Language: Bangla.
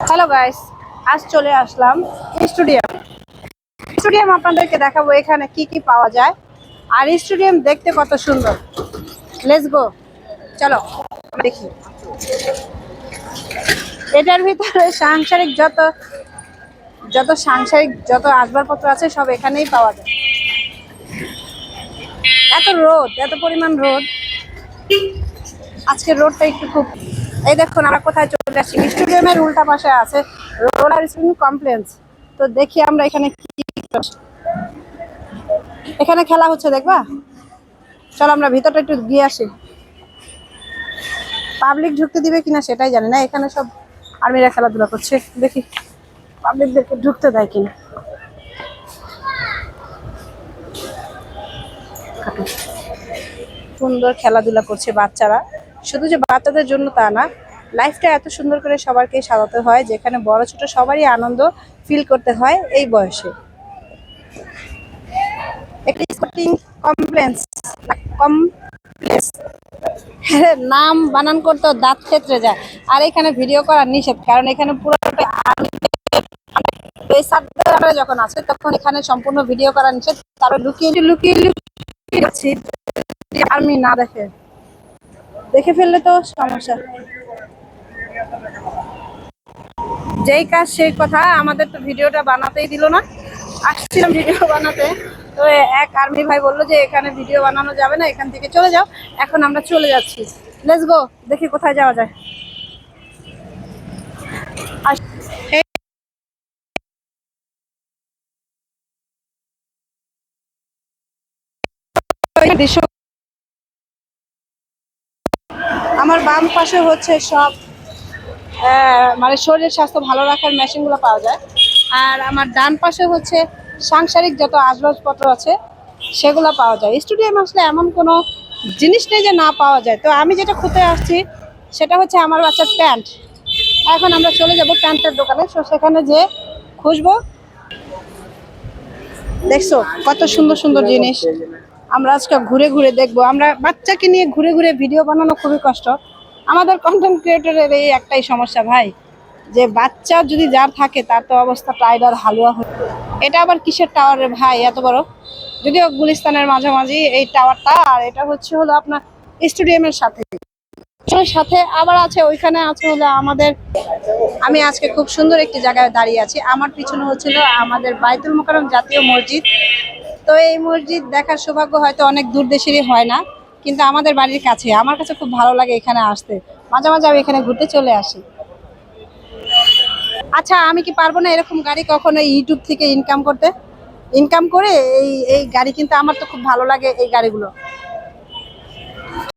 হ্যালো গাইস, আজ চলে আসলাম স্টুডিয়াম। স্টুডিয়াম আপনাদেরকে দেখাবো এখানে কি কি পাওয়া যায়, আর স্টুডিয়াম দেখতে কত সুন্দর। লেটস গো, চলো আমরা দেখি। এটার ভিতরে সাংসারিক যত আসবাবপত্র আছে সব এখানেই পাওয়া যায়। এত রোদ, এত পরিমাণ রোদ, আজকের রোদটা একটু খুব। এই দেখুন আমরা কোথায় চলে আসছি, স্টুডিয়ামের উল্টা পাশে আছে রোলার স্প্রিং কমপ্লেক্স। তো দেখি আমরা এখানে এখানে খেলা হচ্ছে, দেখবা? চলো আমরা ভিতরটা একটু গিয়ে আসি। পাবলিক ঢুকতে দিবে কিনা সেটাই জানি না। এখানে সব আর্মিরা খেলাধুলা করছে, দেখি পাবলিকদেরকে ঢুকতে দেয় কিনা। সুন্দর খেলাধুলা করছে বাচ্চারা। শুধু যে বাচ্চাদের জন্য তা না, লাইফটা এত সুন্দর করে সবারকে সাজাতে হয় যেখানে বড় ছোট সবারই আনন্দ ফিল করতে হয় এই বয়সে। একটি স্পোর্টিং কমপ্লেক্স কমপ্লেক্স নাম বানান করতে দাঁত ক্ষেত্রে যায়। আর এখানে ভিডিও করা নিষেধ, কারণ এখানে পুরোটা আর্মি। এই সাবজেক্টে যখন আছে তখন এখানে সম্পূর্ণ ভিডিও করা নিষেধ। তারপর লুকিয়ে লুকিয়ে লুকিয়ে যাচ্ছি, আর্মি না দেখে। দেখে ফেললে তো সমস্যা। যেই কাজ সেই কথা, আমাদের তো ভিডিওটা বানাতেই দিল না। আসছিলাম ভিডিও বানাতে, তো এক আর্মি ভাই বললো যে এখানে ভিডিও বানানো যাবে না, এখান থেকে চলে যাও। এখন আমরা চলে যাচ্ছি, লেটস গো, দেখি কোথায় যাওয়া যায়। দৃশ্য আমার বাম পাশে হচ্ছে সব মানে শরীরের স্বাস্থ্য ভালো রাখার মেশিনগুলো পাওয়া যায়, আর আমার ডান পাশে হচ্ছে সাংসারিক যত আসবাবপত্র আছে সেগুলো পাওয়া যায়। স্টুডিয়াম আসলে এমন কোনো জিনিস নেই যে না পাওয়া যায়। তো আমি যেটা খুঁজতে আসছি সেটা হচ্ছে আমার বাচ্চার প্যান্ট। এখন আমরা চলে যাব প্যান্টের দোকানে, তো সেখানে যে খুঁজবো। দেখছো কত সুন্দর সুন্দর জিনিস, আমরা আজকে ঘুরে ঘুরে দেখবো। আমরা বাচ্চাকে নিয়ে ঘুরে ঘুরে ভিডিও বানানো খুবই কষ্ট। আমাদের কন্টেন্ট ক্রিয়েটরের এই একটাই সমস্যা ভাই, যে বাচ্চা যদি যার থাকে তার তো অবস্থা টাইডার হালুয়া হয়ে। এটা আবার কিসের টাওয়ার রে ভাই এত বড়? যদিও গুলিস্তানের মাঝামাঝি এই টাওয়ারটা, আর এটা হচ্ছে হলো আপনার স্টেডিয়ামের সাথে। সাথে আবার আছে, ওইখানে আছে হলো আমাদের। আমি আজকে খুব সুন্দর একটি জায়গায় দাঁড়িয়ে আছি, আমার পিছনে হচ্ছিল আমাদের বাইতুল মোকাররম জাতীয় মসজিদ। তো এই মসজিদ দেখার সৌভাগ্য হয়তো অনেক দূর দেশেরই হয় না, কিন্তু আমাদের বাড়ির কাছে। আমার কাছে খুব ভালো লাগে এখানে আসতে, মাঝে মাঝে আমি এখানে ঘুরতে চলে আসি। আচ্ছা, আমি কি পারবো না এরকম গাড়ি কখনো ইউটিউব থেকে ইনকাম করতে? ইনকাম করে এই এই গাড়ি, কিন্তু আমার তো খুব ভালো লাগে এই গাড়িগুলো।